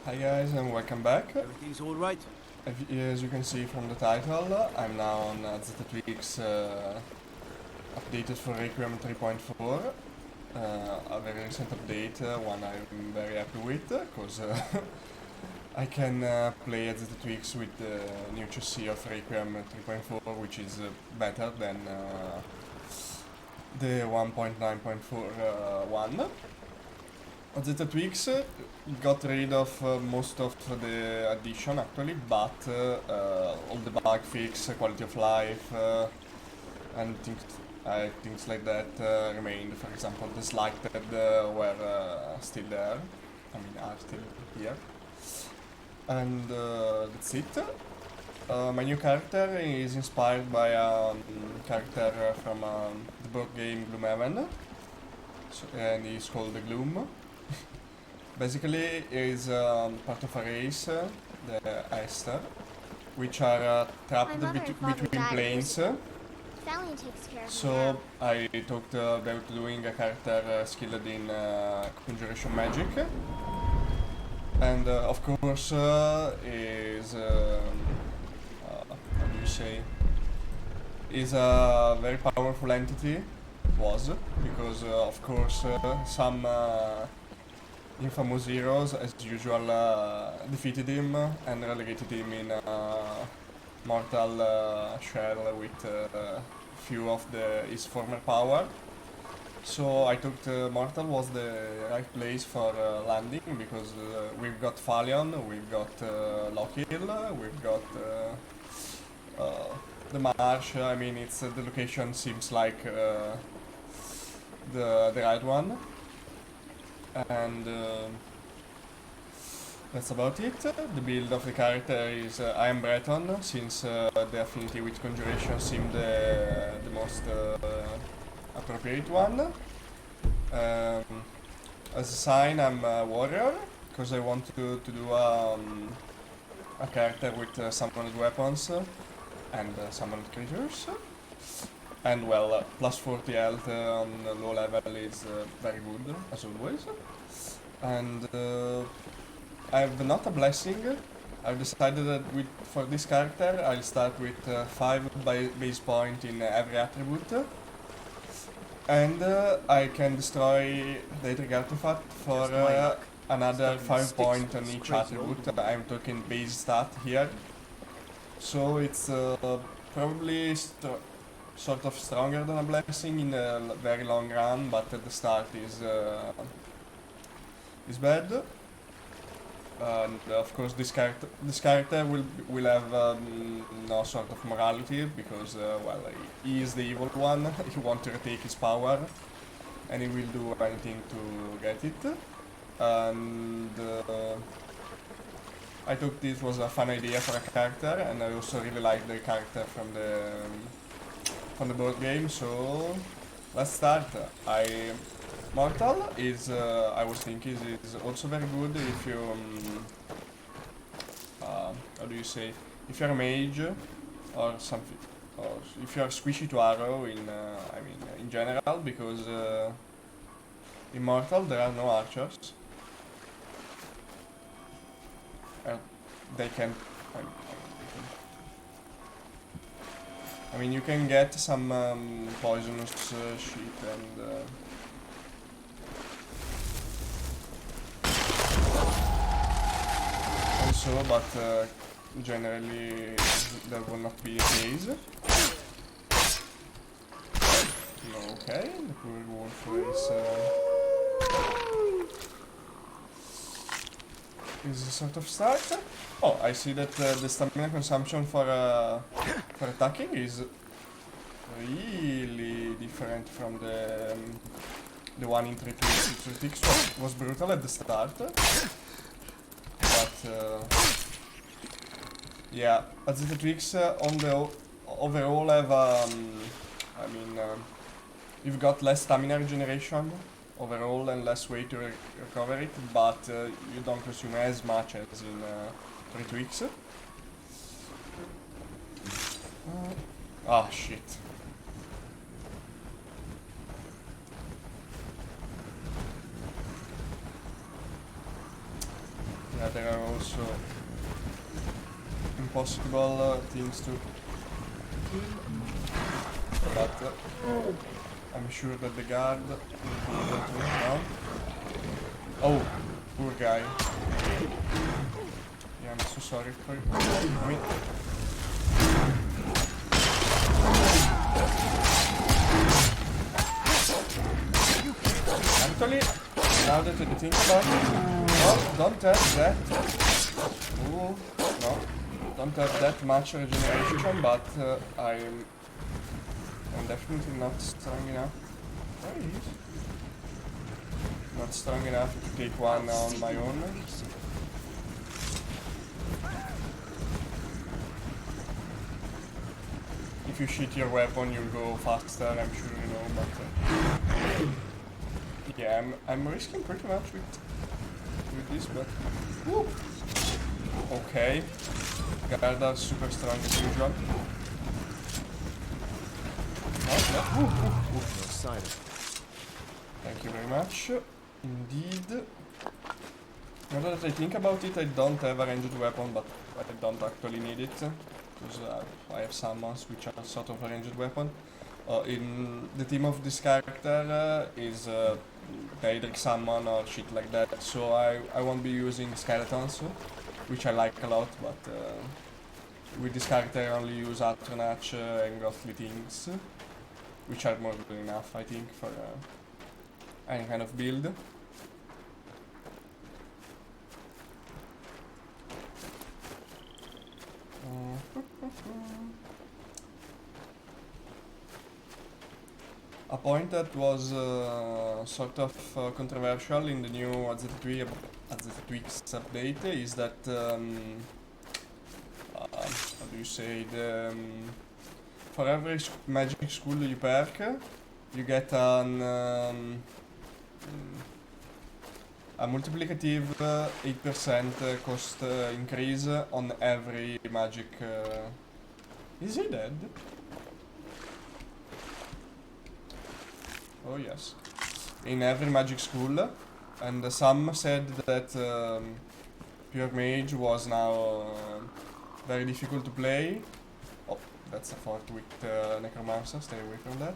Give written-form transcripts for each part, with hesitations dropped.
Hi guys and welcome back. Everything's all right? As you can see from the title, I'm now on AZT updated for Requiem 3.4. A very recent update, one I'm very happy with, because I can play AZT with the new chassis of Requiem 3.4, which is better than the 1.9.4 one. AZT Tweaks got rid of most of the addition actually, but all the bug fix, quality of life, and things like that remained. For example, the selected were still there. I mean, are still here. And that's it. My new character is inspired by a character from the board game Gloomhaven, and he's called the Gloom. Basically, is part of a race, the Aster, which are trapped between planes. So I talked about doing a character skilled in conjuration magic, and of course is how do you say? Is a very powerful entity. Was because of course some infamous heroes, as usual, defeated him and relegated him in mortal shell with few of his former power. So I thought mortal was the right place for landing, because we've got Phalion, we've got Lockhill, we've got the marsh. I mean, it's the location seems like the right one. And that's about it. The build of the character is I am Breton, since the affinity with conjuration seemed the most appropriate one. As a sign, I'm a warrior, because I want to do a character with summoned weapons and summoned creatures. And well, plus 40 health on low level is very good, as always. And I have not a blessing. I've decided that for this character I'll start with 5 base point in every attribute. And I can destroy the trigger artifact for another 5 point on each attribute. I'm talking base stat here. So it's probably sort of stronger than a blessing in the very long run, but at the start is bad. And of course, this character will have no sort of morality, because well, he is the evil one. He wants to retake his power, and he will do anything to get it. And I thought this was a fun idea for a character, and I also really like the character from the board game, so let's start. Mortal is, I was thinking, is also very good if you, how do you say, if you're a mage or something, or if you're squishy to arrow in, I mean, in general, because in Mortal there are no archers. They can, I mean, you can get some poisonous shit and also, but generally that will not be the case. Okay, the poor wolf is a sort of start. Oh, I see that the stamina consumption for attacking is really different from the one in 3.6 was brutal at the start, but yeah, AZT tricks on the overall have I mean, you've got less stamina regeneration overall and less way to recover it, but you don't consume as much as in 3 tweaks. Ah, shit. Yeah, there are also impossible things to kill, but I'm sure that the guard will be able to now. Oh, poor guy. Yeah, I'm so sorry for you. I mean, actually, now that I think about it, no, don't have that. Ooh, no, don't have that much regeneration, but I'm definitely not strong enough. Where is? Not strong enough to take one on my own. If you shoot your weapon, you'll go faster. I'm sure you know, but yeah, I'm risking pretty much with this, but woo. Okay, guard are super strong as usual. Thank you very much. Indeed. Now that I think about it, I don't have a ranged weapon, but I don't actually need it, because I have summons which are sort of a ranged weapon. In the team of this character is Daedric summon or shit like that, so I won't be using skeletons, which I like a lot, but with this character I only use Atronach and Ghostly things, which are more than enough, I think, for any kind of build. A point that was sort of controversial in the new AZT Tweaks update is that, how do you say, for every magic school you perk, you get an a multiplicative 8% cost increase on every magic. Is he dead? Oh yes. In every magic school, and some said that pure mage was now very difficult to play. Oh, that's a fort with necromancer. Stay away from that.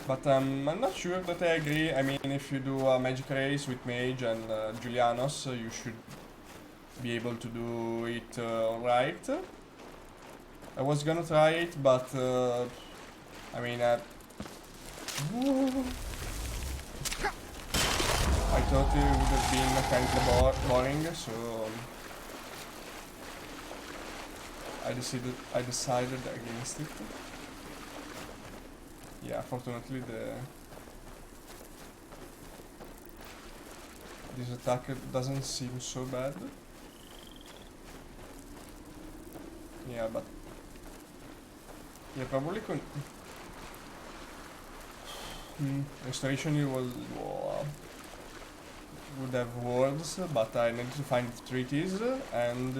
But I'm not sure that I agree. I mean, if you do a magic race with mage and Julianos, you should be able to do it right. I was gonna try it, but I mean, I thought it would have been kind of boring, so I decided against it. Yeah, fortunately this attack doesn't seem so bad. Yeah, but yeah, probably restoration you would have words, but I need to find treaties, and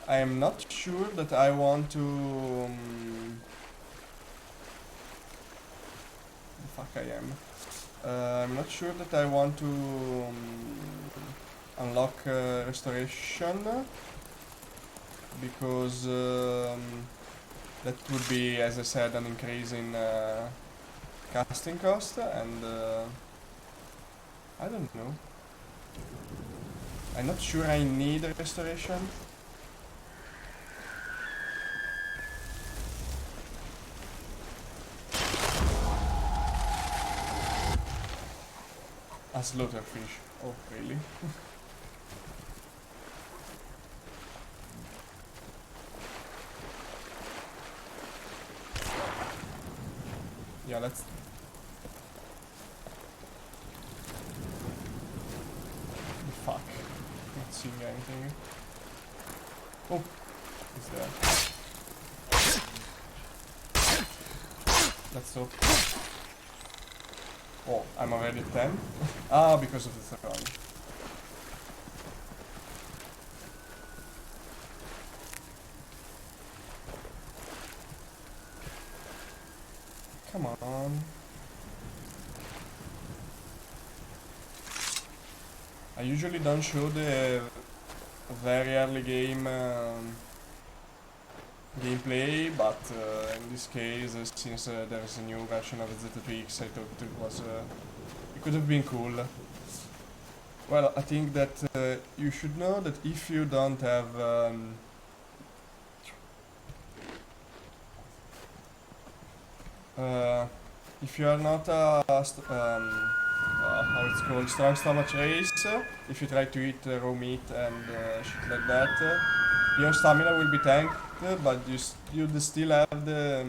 I am not sure that I want to. Fuck, I am. I'm not sure that I want to unlock restoration, because that would be, as I said, an increase in casting cost, and I don't know. I'm not sure I need a restoration. A slaughterfish. Oh, really? Yeah, let's... Fuck. Not seeing anything. Oh, he's there. Let's hope. Oh, I'm already at 10? Ah, because of the throne. Come on. I usually don't show the very early gameplay, but in this case, since there is a new version of AZT, I thought it could have been cool. Well, I think that you should know that if you don't have if you are not how it's called, strong stomach race, if you try to eat raw meat and shit like that, your stamina will be tanked, but you still have the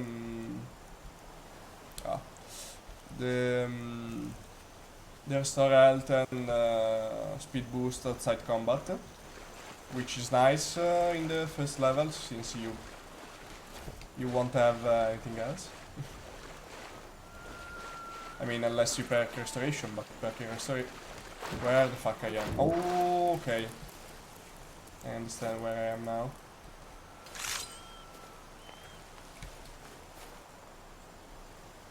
restore health and speed boost outside combat, which is nice in the first level, since you won't have anything else. I mean, unless you perk restoration, but perking restoration... Where the fuck I am? Oh, okay. I understand where I am now.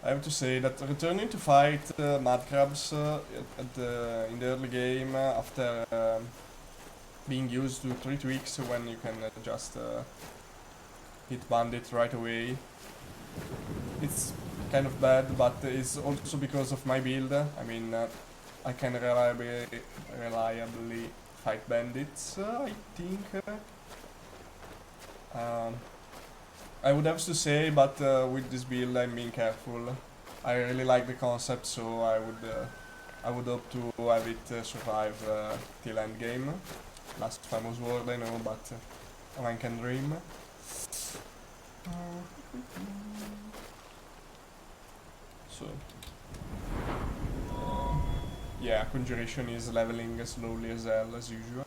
I have to say that returning to fight mad crabs in the early game after being used to 3 tweaks when you can just hit bandit right away, it's kind of bad, but it's also because of my build. I mean, I can reliably fight bandits, I think. I would have to say, but with this build I'm being careful. I really like the concept, so I would hope to have it survive till end game. Last famous word, I know, but one can dream. So, yeah, Conjuration is leveling as slowly as hell as usual.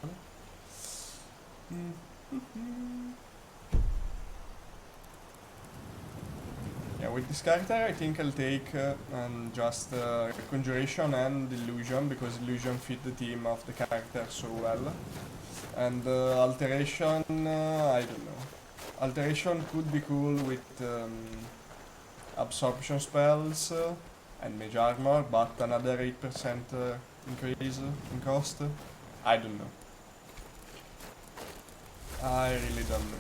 Yeah, with this character I think I'll take just Conjuration and Illusion, because Illusion fit the theme of the character so well. And Alteration, I don't know. Alteration could be cool with absorption spells and mage armor, but another 8% increase in cost? I don't know. I really don't know.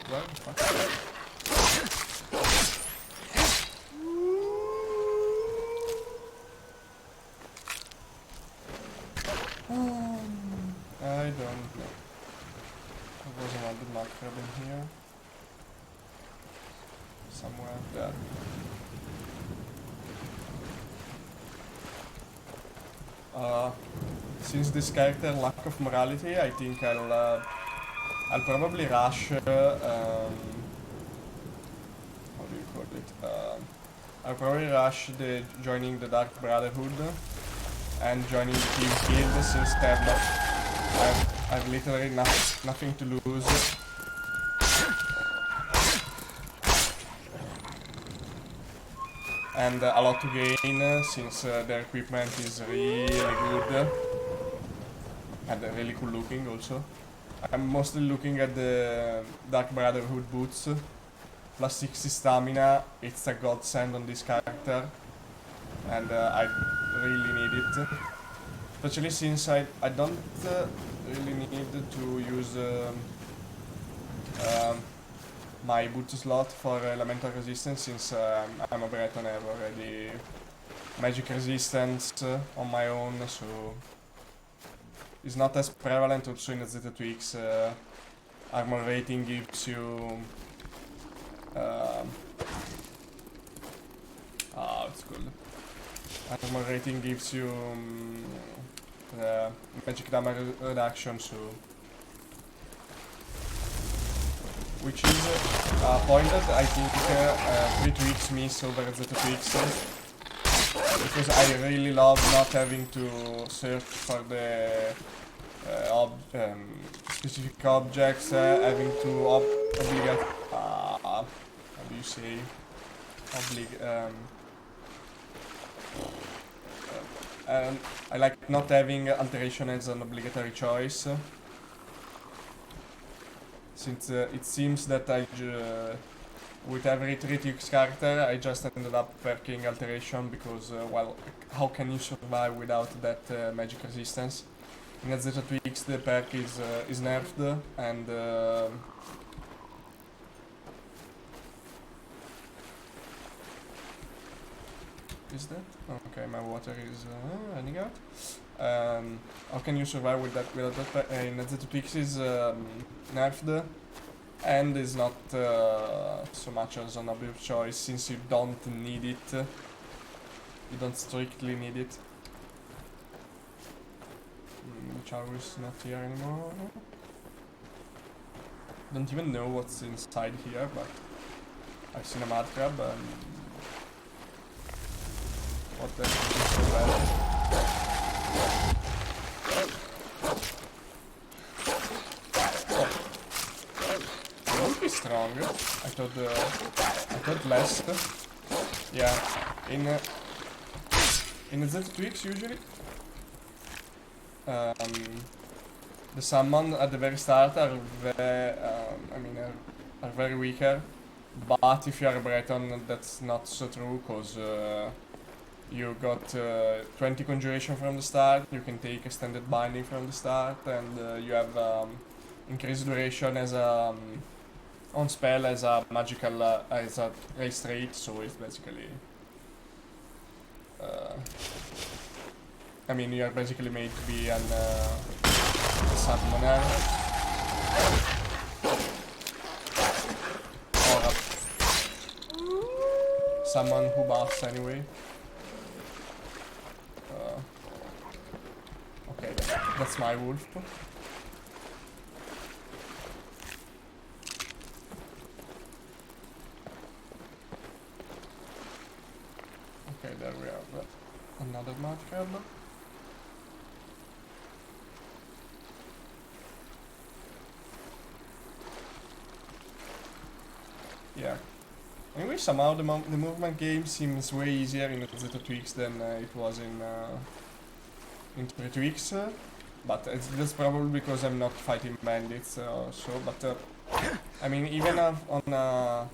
What the fuck? I don't know. There was another mud crab in here. Somewhere there. Since this character lack of morality, I think I'll probably rush. How do you call it? I'll probably rush joining the Dark Brotherhood and joining Team Kid, since I've literally nothing to lose. And a lot to gain, since their equipment is really good and really cool looking also. I'm mostly looking at the Dark Brotherhood boots, plus 60 stamina. It's a godsend on this character, and I really need it. Especially since I don't really need to use my boot slot for elemental resistance, since I'm a Breton. I have already magic resistance on my own, so it's not as prevalent. Also in AZT tweaks, armor rating gives you it's called. Armor rating gives you magic damage reduction, so which is a point that I think 3 tweaks miss over AZT tweaks, because I really love not having to search for the specific objects, having to obligate. How do you say? I like not having alteration as an obligatory choice, since it seems that with every 3 tweaks character, I just ended up perking alteration because, well, how can you survive without that magic resistance? In AZT tweaks, the perk is nerfed, and is that? Okay, my water is running out. How can you survive with that without that? In AZT tweaks is nerfed, and is not so much as an obvious choice since you don't need it. You don't strictly need it. Charu is not here anymore. Don't even know what's inside here, but I've seen a mud crab and what the heck is so bad? It won't be strong. I thought less. Yeah, in the Z tweaks usually. The summon at the very start are very weaker, but if you are a Breton, that's not so true, cause you got 20 conjuration from the start. You can take extended binding from the start, and you have increased duration as a on spell as a magical as a race rate. So it's basically. I mean, you are basically made to be an summoner. Or someone who buffs anyway. Okay, that's my wolf. Okay, there we have another mud crab. Yeah. Anyway, somehow the movement game seems way easier in Zeta Tweaks than it was in 3 Tweaks. But it's just probably because I'm not fighting bandits or so. But I mean, even on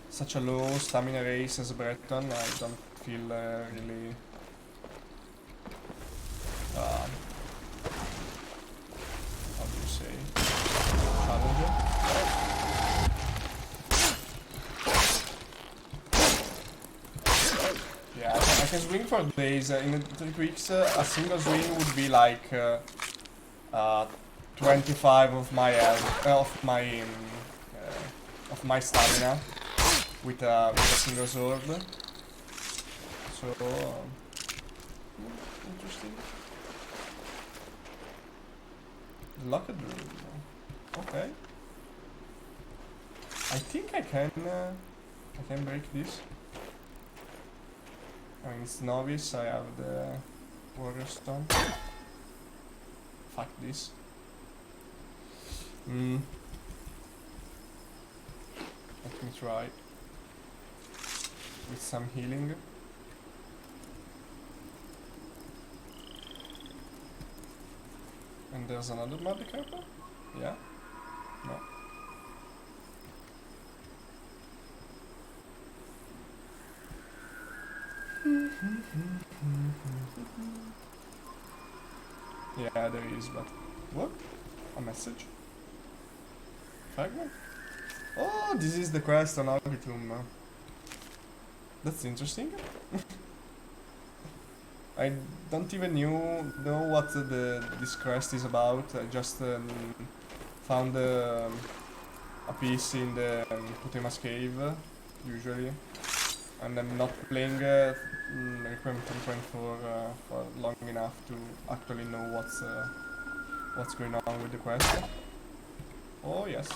such a low stamina race as a Breton, I don't feel really. How do you say? Challenging. Yeah, I can swing for days. In 3 weeks, a single swing would be like 25 of my health, of my stamina with a single sword. So interesting. Locked room. Okay. I think I can break this. I mean, it's novice, I have the warrior stone. Fuck this. Let me try with some healing. And there's another muddy carper? Yeah? No. Yeah, there is, but what? A message? Fragment? Oh, this is the quest on Arbitum. That's interesting. I don't even know what this quest is about. I just found a piece in the Putema's cave, usually. And I'm not playing Requiem 3.4 for long enough to actually know what's going on with the quest. Oh yes.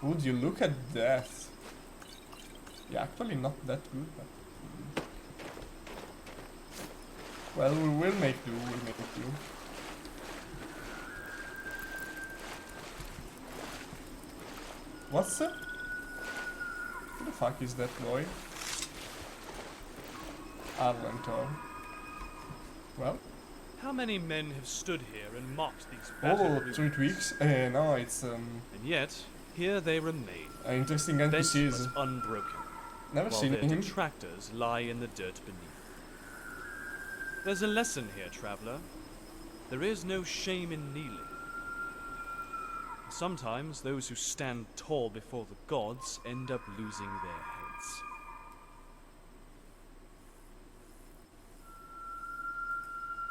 Would you look at that? Yeah, actually not that good, but well, we will make do. We'll make do. What's that? Who the fuck is that boy? Arlentor. Well. How many men have stood here and mocked these Oh, battered 3 weeks? No, it's And yet, Here they remain, Interesting bent NPCs. but unbroken, Never while seen their him. detractors lie in the dirt beneath. There's a lesson here, traveler. There is no shame in kneeling. Sometimes those who stand tall before the gods end up losing their heads.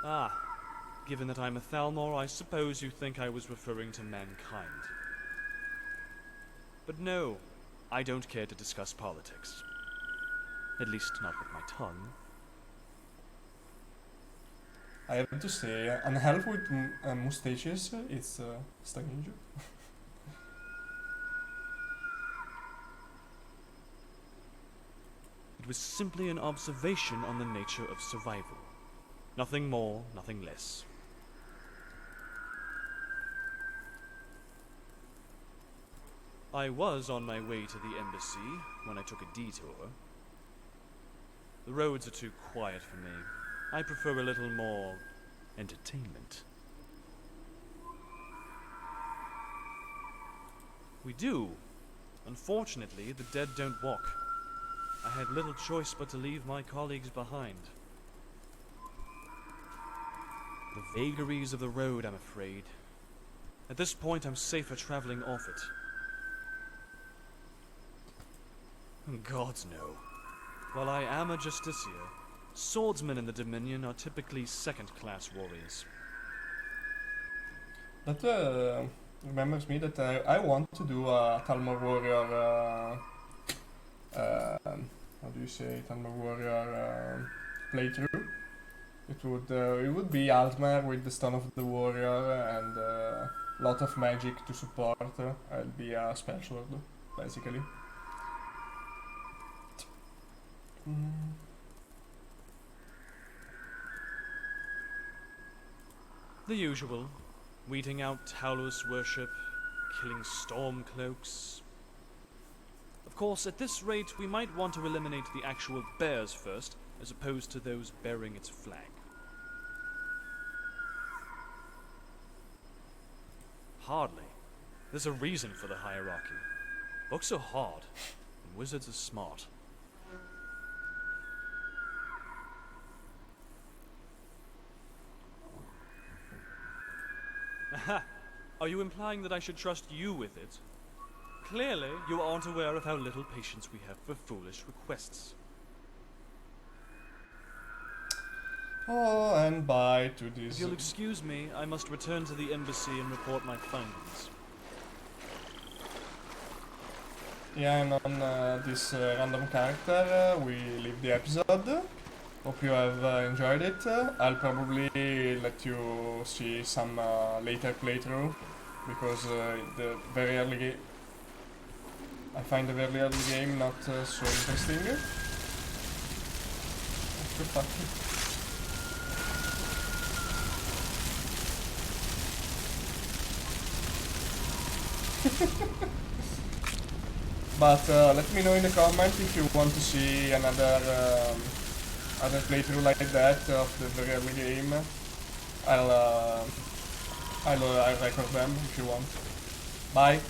Ah, given that I'm a Thalmor, I suppose you think I was referring to mankind. But no, I don't care to discuss politics. At least not with my tongue. I have to say, an elf with mustaches is strange. It was simply an observation on the nature of survival. Nothing more, nothing less. I was on my way to the embassy when I took a detour. The roads are too quiet for me. I prefer a little more entertainment. We do. Unfortunately, the dead don't walk. I had little choice but to leave my colleagues behind. The vagaries of the road, I'm afraid. At this point, I'm safer traveling off it. Gods no. While I am a justiciar, swordsmen in the Dominion are typically second-class warriors. That remembers me that I want to do a Thalmor Warrior. How do you say Thalmor Warrior playthrough? It would be Altmer with the Stone of the Warrior and lot of magic to support. I'll be a special, basically. The usual. Weeding out Talos worship, killing Stormcloaks. Of course, at this rate, we might want to eliminate the actual bears first, as opposed to those bearing its flag. Hardly. There's a reason for the hierarchy. Books are hard, and wizards are smart. Aha! Are you implying that I should trust you with it? Clearly, you aren't aware of how little patience we have for foolish requests. Oh, and bye to If this. you'll excuse me, I must return to the embassy and report my findings. Yeah, and on this random character, we leave the episode. Hope you have enjoyed it. I'll probably let you see some later playthrough because the very early game, I find the very early game not so interesting. What the fuck? But let me know in the comment if you want to see another other playthrough like that of the very early game. I'll record them if you want. Bye.